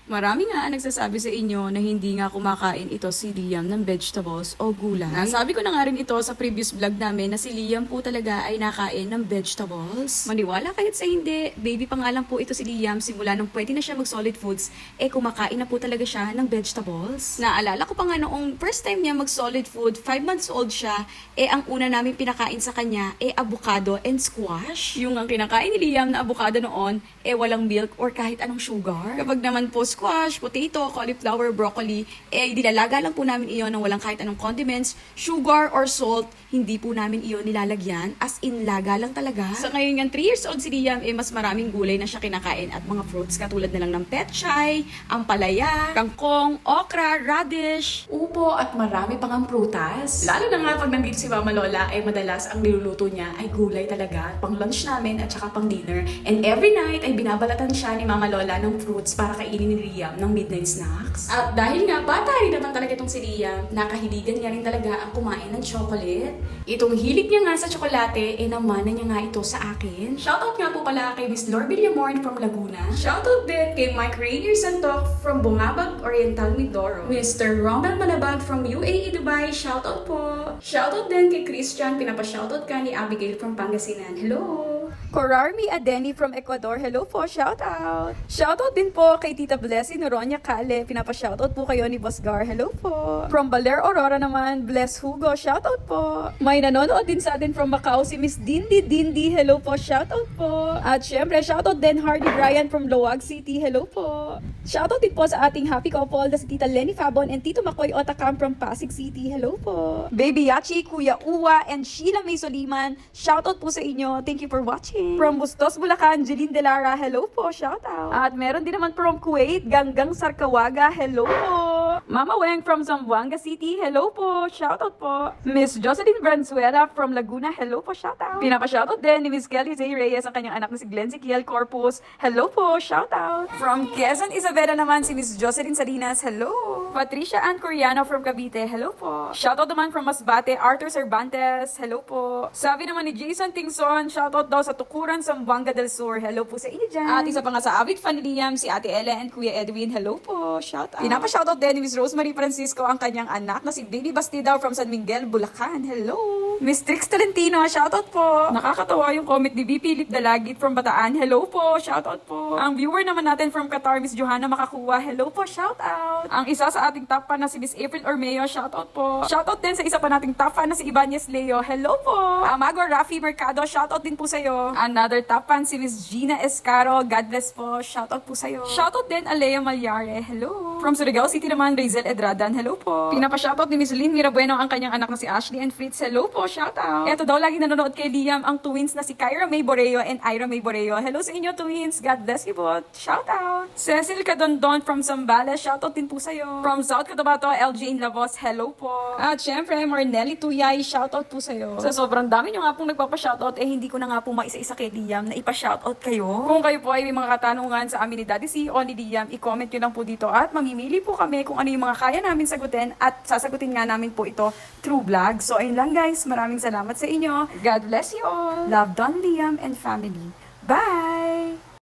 Marami nga ang nagsasabi sa inyo na hindi nga kumakain ito si Liam ng vegetables o gulay. Nasabi ko na nga rin ito sa previous vlog namin na si Liam po talaga ay nakain ng vegetables. Maniwala kahit sa hindi, baby pa nga lang po ito si Liam simula nung pwede na siya mag solid foods, kumakain na po talaga siya ng vegetables. Naalala ko pa nga noong first time niya mag solid food, 5 months old siya, ang una namin pinakain sa kanya, avocado and squash. Yung ang kinakain ni Liam na avocado noon, walang milk or kahit anong sugar. Kapag naman po squash, potato, cauliflower, broccoli, dilalaga lang po namin iyon ng walang kahit anong condiments, sugar or salt, hindi po namin iyon nilalagyan, as in laga lang talaga. Sa ngayon nga 3 years old si Liam, mas maraming gulay na siya kinakain at mga fruits katulad na lang ng petchay, ampalaya, kangkong, okra, radish, upo at marami pang ang prutas. Lalo na nga pag nandito si Mama Lola, madalas ang niluluto niya ay gulay talaga, pang lunch namin at saka pang dinner. And every night ay binabalatan siya ni Mama Lola ng fruits para kainin ni Liam ng midnight snacks. At dahil nga bata rin naman talaga itong si Liam, nakahiligan niya rin talaga ang kumain ng chocolate. Itong hilig niya nga sa tsokolate, namana niya nga ito sa akin. Shoutout nga po pala kay Miss Lor Villamorn from Laguna. Shoutout din kay Mike Rainier Santok from Bungabag, Oriental, Mindoro. Mr. Romel Malabag from UAE, Dubai. Shoutout po. Shoutout din kay Christian, pinapa-shoutout ka ni Abigail from Pangasinan. Hello! Corarmi Adeni from Ecuador. Hello po, shoutout! Shoutout din po kay Tita Blessy Noronia Kale. Pinapa-shoutout po kayo ni Boss Gar. Hello po! From Baler Aurora naman, Bless Hugo. Shoutout po! May nanonood din sa atin from Macau si Miss Dindi. Hello po, shoutout po! At syempre, shoutout din Hardy Brian from Loag City. Hello po! Shoutout din po sa ating happy couple na si Tita Lenny Fabon and Tito Makoy Otakam from Pasig City. Hello po! Baby Yachi, Kuya Uwa, and Sheila May Soliman. Shoutout po sa inyo. Thank you for watching. From Bustos, Bulacan, Jeline Delara. Hello po, shoutout. At meron din naman from Kuwait, Ganggang Sarkawaga. Hello po. Mama Weng from Zamboanga City. Hello po, shoutout po. Miss Jocelyn Branzuela from Laguna. Hello po, shoutout. Pinapa-shoutout din ni Miss Kelly Zay Reyes, ang kanyang anak na si Glenn Zikiel Corpus. Hello po, shoutout. From Quezon, Isabela naman si Miss Jocelyn Salinas. Hello. Patricia Ann Coriano from Cavite. Hello po. Shoutout naman from Masbate, Arthur Cervantes. Hello po. Sabi naman ni Jason Tingson, shoutout daw sa Tukuran, Zamboanga del Sur. Hello po sa inyo dyan. At isa pa nga sa avid fan ni Liam, si Ate Ella and Kuya Edwin. Hello po. Shoutout. Pinapa-shoutout din ni Miss Rosemary Francisco, ang kanyang anak na si Baby Bastida from San Miguel, Bulacan. Hello. Miss Trix Tolentino, shoutout po. Nakakatawa yung comment ni BP Lip Dalagit from Bataan. Hello po. Shoutout po. Ang viewer naman natin from Qatar, Miss Johanna Makakuwa. Hello po. Shoutout. Ang isa sa ating top fan na si Miss April Ormeo. Shoutout po. Shoutout din sa isa pa nating top fan na si Ibanez Leo. Hello po. Amago Rafi Mercado. Shoutout din po sa'yo. Another top fan si Miss Gina Escaro. God bless po. Shoutout po sa'yo. Shoutout din Alea Malyare. Hello. From Surigao City naman, Razel Edradan. Hello po. Pinapa-shoutout ni Miss Lynn Mirabueno, ang kanyang anak na si Ashley and Fritz. Hello po. Shoutout. Eto daw, lagi nanonood kay Liam ang twins na si Kyra May Boreo and Ira May Boreo. Hello sa inyo, twins. God bless you po. Shoutout. Cecil Cadondon from Zambales. Shoutout din po sa'yo. From South Cotabato, LG in Lavos. Hello po. At syempre, Marnelli Tuyay. Shoutout po sa'yo. Sa sobrang dami nyo nga pong nagpapa-shoutout, hindi ko na nga po maisa-isa kay Liam na ipa-shoutout kayo. Kung kayo po ay may mga katanungan sa amin ni Daddy C o ni Liam, i-comment nyo lang po dito at mamimili po kami kung ano yung mga kaya namin sagutin at sasagutin nga namin po ito through vlog. So ayun lang guys, maraming salamat sa inyo. God bless you all. Love, Don, Liam, and family. Bye!